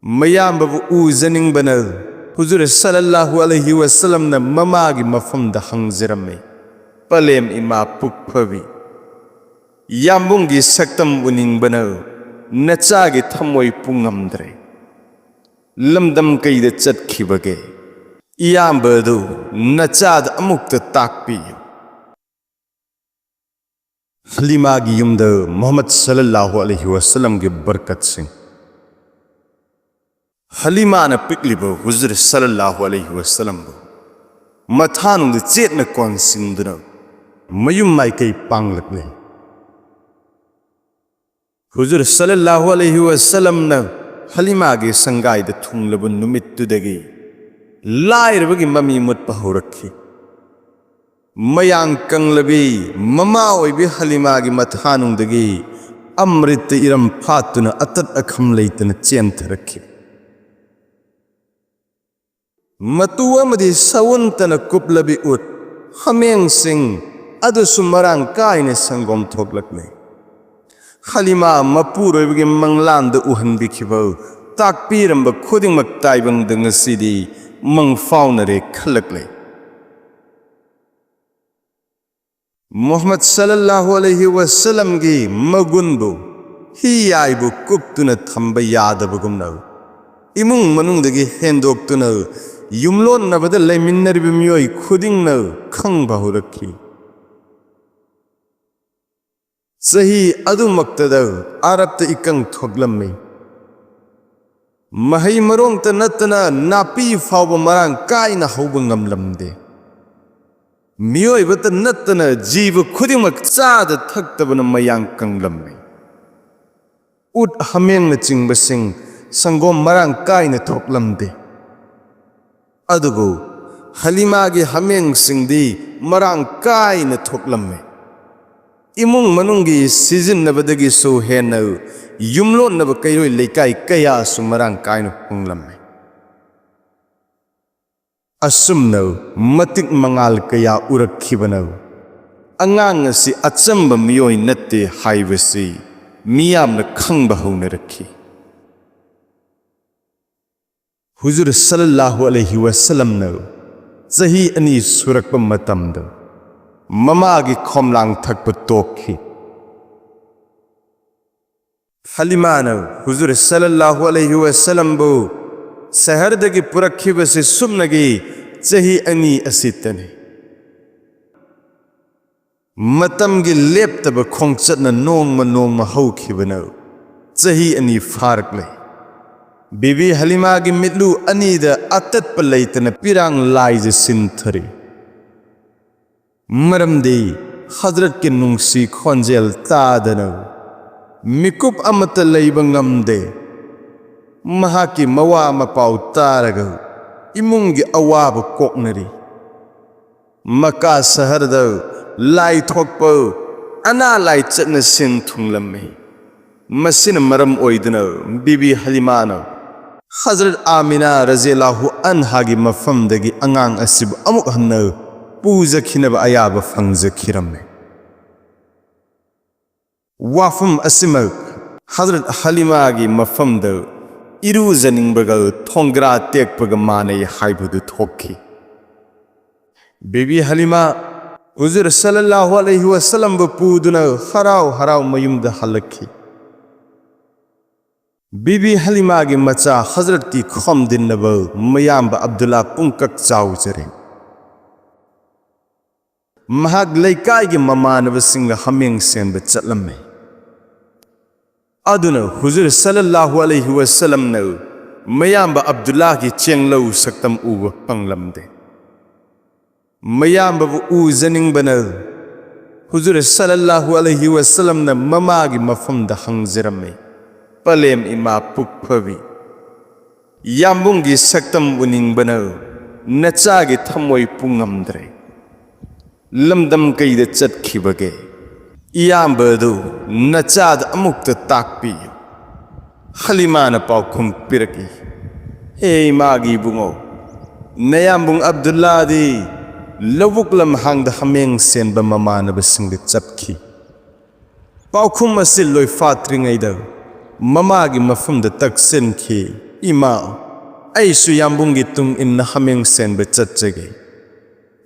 मयाम्बबु उजनिंगबना हुजूर सल्लल्लाहु अलैहि वसल्लम न ममागी मफमदा हंगजरमे पलेम इमा पुखफबी याम्बुंगी सक्तम उनिंगबना नचागी थमोय पुंगमद्रे लमदम कईद चटखिबगे इयाम्बदु नचाद अमुक्त ताकपियु हलीमागी युमद मोहम्मद सल्लल्लाहु अलैहि वसल्लम के बरकत सिंह हलीमा न पिकलिबो हुजूर सल्लल्लाहु अलैहि वसल्लम मथानुंग चेतन कोन सिंदुना मयुम माइकई पांगलकले हुजूर सल्लल्लाहु अलैहि वसल्लम न हलीमा के संगाई द थुंगलब नुमित्तुदगी लाइरबगी ममी मुत्पा होरखी मयांग कंगलबी ममा ओइबी हलीमा की मथानुंगदगी अमृत इरम फातुन अतत अखम लेतन चेंथरखी मतुअमदी सवंतन कुपलबी उत हमेंग सिंह अदुसु मरांग कायने संगोम थोकलकने हलीमा मपुरोइबगी मंगलांद उहनबिखिबो ताकपीरंब खुदिंगमक ताइबंग दंगसिदी मंग फाउनरे खलकले मोहम्मद सल्लल्लाहु अलैहि वसल्लम की मगुनबु ही आइबु कुप्तुन थंब यादबगुमना इमुंग मनुंगदगी हेंदोक्तुन युमलोन नबद लेमिन्नरिबि मियोय खुदिंगन खंगबा होरखी सही अदुमक्तद अरबत इकंग थोगलम्मे महै मरोंगत नतना नापी फाव मरांग कायना हौब ngamlamde मियोयबत नतना जीव खुदिमक चाद थक्तबन मयांग कंगलम्मे उट हमेंग न चिंगबसिंग संगोम मरांग कायना थोकलम्दे अदुबु हलीमा की हमेंग सिंगदी मरांग कायना थोकलम्मे इमुंग मनुंगी सीजन नबदगी सो हेन युमलोन नब कईरोय लेकाय कया सुमरांग कायना पुंगलम्मे असुमन मतिक मंगाल कया उरखिबन अंगांग असि अचंब मियोय नत्ते हाइबसि मियामन खंगबा हौनरखी हुजूर सल्लल्लाहु अलैहि वसल्लम न चही अनि सुरकप मतमद ममागी खोमलांग थकप तोखी हलीमा न हुजूर सल्लल्लाहु अलैहि वसल्लम बु सहरदगी पुरखिबसि सुमनगी चही अनि असितने मतमगी लेप्तब खोंगचतन नोंगमा हौखिबन चही अनि फारकले बीबी हलीमा की मिलू अनीद अतत्प लेतन पिरांग लाइज सिंथरी मरमदी हजरत के नुंगसी खोंजेल तादन मिकुप अमत लेब ngamde महाकी मवा मपाउ तारग इमुंगी अवाब कोकनरी मका सहरद लाई थोकप अना लाई चतन सिन थुंगलम्मे मसिन मरम ओइदन बीबी हलीमा न हजरत आमिना रज़ियल्लाहु अन्हा की मफमदगी अंगांग असिब अमुक हन्न पूजखिनब अयाब फंगजखिरम्मे वाफम असिमक हजरत हलीमा की मफमद इरुजनिंगबगल थोंग्रा तेकपग माने हाइबदु थोखी बीबी हलीमा हुजूर सल्लल्लाहु अलैहि वसल्लम पुदुन हराव हराव मयुमद हलखी बीबी हलीमा की मचा हजरत की खोम दिनब मयांब अब्दुल्ला पुंकक चाउजरे महाग लेकाय की ममानब सिंग हमेंग सेंब चलम्मे अदुन हुजूर सल्लल्लाहु अलैहि वसल्लम न मयांब अब्दुल्ला की चेंगलौ सक्तम उब पंगलम्दे मयांब उजनिंगबन हुजूर सल्लल्लाहु अलैहि वसल्लम न ममागी मफमद हंगजरमे पलेम इमा पुखफबी याम्बुंगी सक्तम उनिंगबन नचागी थमोय पुंगमद्रे लमदम कईद चटखिबगे इयाम्बदु नचाद अमुक्त ताकपियु हलीमा न पाउखुम पिरकी हे मागी बुंगो नयाम्बुंग अब्दुल्ला दी लवुकलम हांगद हमेंग सेनब ममानब सिंग चपखी पाउखुम असिल लोय फात्रिंगैद ममा की मफम तकसन की इमा ऐसु याम्बुंगी तुंग इन हमें सेन बचगे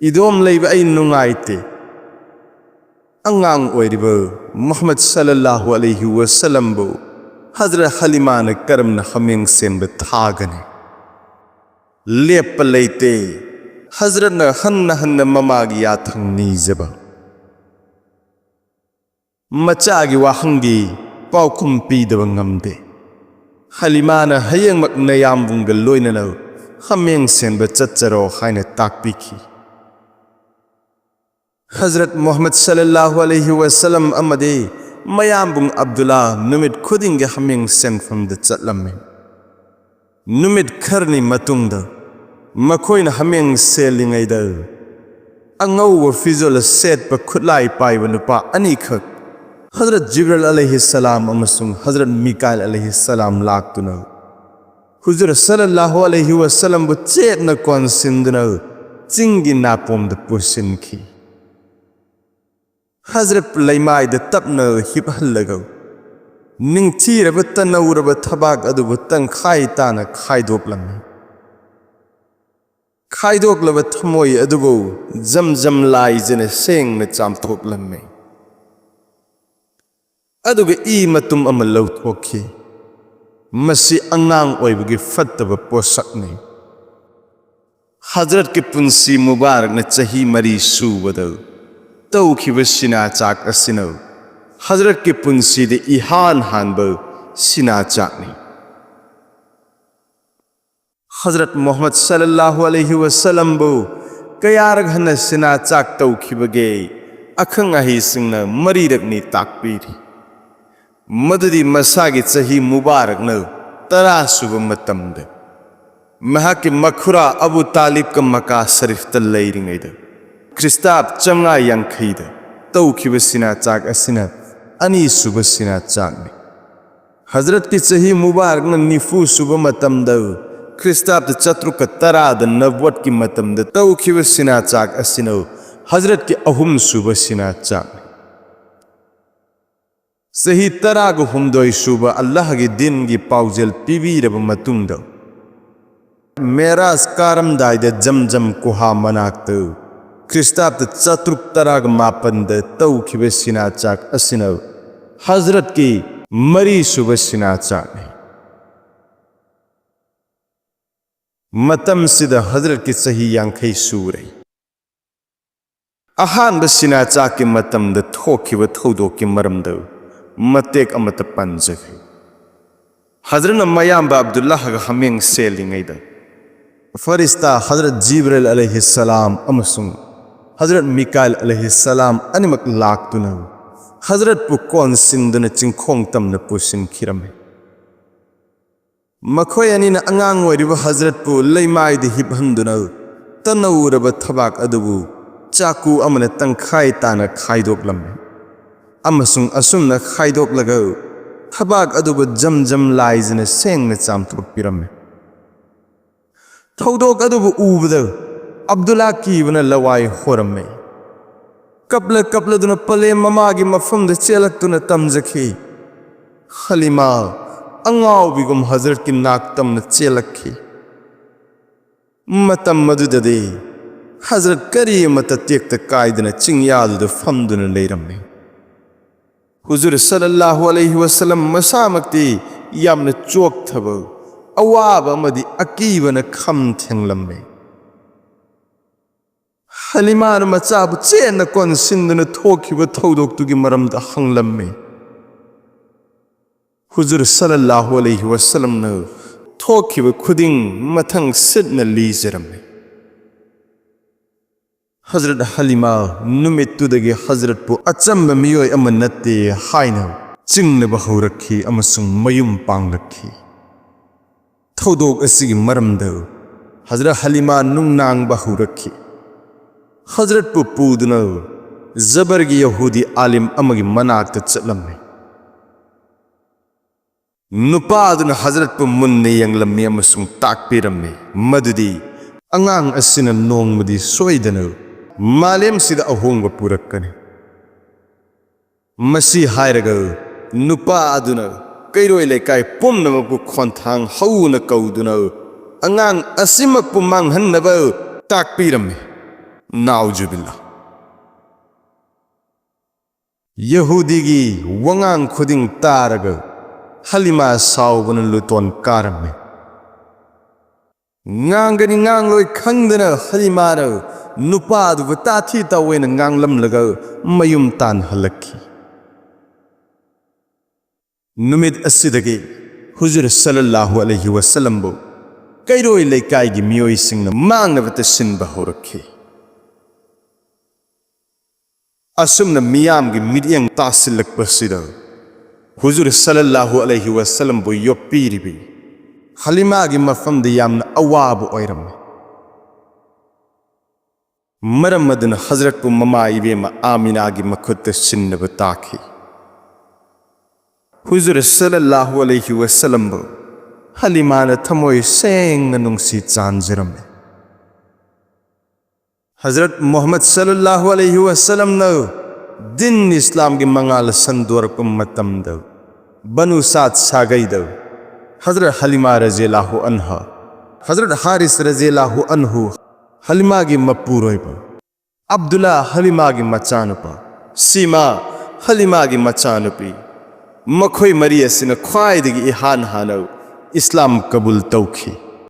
इदोम लेब ऐ नुंगाइते अंगांग ओइरिब मोहम्मद सल्लल्लाहु अलैहि वसल्लम बो हजरत हलीमा ने करम न हमें सेन बथागने लेप लेते हजरत न हन्न ममागी याथंग नीजब मचागी वाहंगी पाउकुम पीदब ngamde हलीमा न हयंग मक नयाम्बुंग लोइननो हमें सेन बचरो हाइने ताकपीखी हजरत मोहम्मद सल्लल्लाहु अलैहि वसल्लम अमदे मयाम्बुंग अब्दुल्ला नुमित खुदिंग हमें सेन फम द चटलमे नुमित खरनी मतुंग द मखोइन हमें सेलिंगैद अंगौ व फिजोल सेट प खुलाई पाइब नुपा अनिखक हजरत जिब्राइल अलैहिस्सलाम अमसुंग हजरत मिकाइल अलैहिस्सलाम लाक्तुना हुजूर सल्लल्लाहु अलैहि वसल्लम बु चेतना कोनसिंदना चिंगी नापोम द पुसिनखी हजरत लैमाय द तपना हिपहल्लगौ निंगथीरब तनौरब थबाक अदुबु तंखाय ताना खायदोकलम खायदोकलब थमोय अदुबु जमजम लाइजने सेंगने चामथोकलमे अदुगे ई मतुम अम लौथोखी मसी अंगांग ओइबगी फत्तब पोसकने हजरत के पुंसी मुबारक ने चही मरी सूबद तौखिब सिना चाक असिनो हजरत के पुंसी दे इहान हानब सिना चाकनी हजरत मोहम्मद सल्लल्लाहु अलैहि वसल्लम बो कयारग हन सिना चाक तौखिबगे अखंग अहि सिंगना मरीरकनी ताकपीरी मददी मसागी चही मुबारक न तरा सुब मतमद महाके मखुरा अबू तालिब का मका शरीफ तल्लैरिंगैद क्रिस्ताब चंगा यांखैद तौखिब सिना चाक असिना अनि सुब सिना चाकनी हजरत की चही मुबारक न निफू सुब मतमद क्रिस्ताब चतुर्क तराद नबवत की मतमद तौखिब सिना चाक असिनो हजरत के अहुम सुब सिना चाकनी सही तराग हुमदोई सुब अल्लाह के दिन की पाउजल पीबीरब मतुंग मेराज कारम दाइद जमजम कुहा मनाक्त क्रिस्ताब चतुर्क तराग मापंद तौखिब सिना चाक असिनो हजरत की मरी सुब सिना चाक मतम सिद हजरत की सही यांखै सूरे अहान सिना चाक के मतम द थोखिब थौदो के मरमद मतेक अमत पंजगे हजरत मयाम्ब अब्दुल्ला हमें सेलिंगैद फरिश्ता हजरत जिब्राइल अलैहिस्सलाम अमसुंग हजरत मिकाइल अलैहिस्सलाम अनिमक लाक्तुना हजरत पु कोन सिंदुन चिंखोंग तमन पुसिन खिरमे मखोय अनिना अंगांग ओइरिब हजरत पु लैमाइद हिबहंदुना तनौरब थबाक अदुबु चाकू अमन तंखाय ताना खायदोकलमे अमसुंग असुमना खायदोकलगौ थबाक अदुबु जमजम लाइजने सेंगने चामथोकपिरमे थौदोक अदुबु उबद अब्दुल्ला कीबना लवाय होरमे कपल पले ममागी मफम चेलक्तुना तमजखी हलीमा अंगाउबिगुम हजरत की नाकतमना चेलक्खी मतम मदुददे हजरत करी मत तेक्त कायदना चिंगयादुद फमदुना लेरमे हुजूर सल्लल्लाहु अलैहि वसल्लम मसामक्ति यामन चोकथब अवाब अमदि अकीबन खम थेंगलमे हलीमान मचाब चेन कोन सिंदन थोखिब थौदोक्तुगी मरमद हंगलमे हुजूर सल्लल्लाहु अलैहि वसल्लम न थोखिब खुदिंग मथंग सिदन लीजरमे हजरत हलीमा नुमित्तुदगी हजरत पु अचंब मियोय अम नत्ते हाइना चिंगनब हौरखी अमसुंग मयुम पांगलखी थौदोक असिगी मरमद हजरत हलीमा नुंगनांग हौरखी हजरत पु पूदुना जबरगी यहूदी आलिम अमगी मनाक्त चलमे नुपादुना हजरत पु मुन्ने यंगलमे अमसुंग ताकपिरमे मदुदी अंगांग असिना नोंगमदी सोइदना मालेम सिदा अहोंग पुरक्कने मसी हायरग नुपा अदुना ꯀꯩꯔꯣꯏ ꯂꯩꯀꯥꯏ ꯄꯨꯝꯅꯃꯛꯄꯨ ꯈꯣꯟꯊꯥꯡ ꯍꯧꯅ ꯀꯧꯗꯨꯅ ꯑꯉꯥꯡ ꯑꯁꯤꯃꯛꯄꯨ ꯃꯥꯡꯍꯟꯅꯕ ꯇꯥꯛꯄꯤꯔꯝꯃꯤ꯫ ꯅꯥꯎꯖꯨꯕꯤꯜꯂꯥ꯫ ꯌꯍꯨꯗꯤꯒꯤ ꯋꯥꯉꯥꯡ ꯈꯨꯗꯤꯡ ꯇꯥꯔꯒ ꯍꯂꯤꯃꯥ ꯁꯥꯎꯕꯅ ꯂꯨꯇꯣꯟ ꯀꯥꯔꯝꯃꯤ꯫ ꯉꯥꯡꯒꯅꯤ ꯉꯥꯡꯂꯣꯏ ꯈꯪꯗꯅ ꯍꯂꯤꯃꯥꯅ ꯅꯨꯄꯥꯗꯨꯕꯨ ꯇꯥꯊꯤ ꯇꯥꯑꯣꯏꯅ ꯉꯥꯡꯂꯝꯂꯒ ꯃꯌꯨꯝ ꯇꯥꯟꯍꯜꯂꯛꯈꯤ꯫ नुमित असिदगी हुजूर सल्लल्लाहु अलैहि वसल्लमबु कैरोई लेकाईगी मियोइसिंगना मांगनबता सिनबा हौरक्खी। असुमना मियामगी मिडियंग तासिल्लकपसिदा हुजूर सल्लल्लाहु अलैहि वसल्लमबु योप्पीरिबी हलीमागी मफमदा यामना अवाबा ओइरम्मे। मरम अदुना हजरतपु ममा इबेमा आमिनागी मखुत्ता सिन्नबा ताखी। हुजूर सल्लल्लाहु अलैहि वसल्लमबु हलीमाना थमोय सेंगना नुंसी चांजरम्मे। हजरत मोहम्मद सल्लल्लाहु अलैहि वसल्लमना दिन इस्लाम की मंगाल संदोरप मतमदा बनु साद सागैदा हजरत हलीमा रज़ियल्लाहु अन्हा हजरत हारिस रज़ियल्लाहु अन्हु हलीमा की मपुरोइबा अब्दुल्ला हलीमा की मचानुपा सीमा हलीमा की मचानुपी मखोई मरी असिना ख्वाइदगी इहान हाना इस्लाम कबूल तौखी।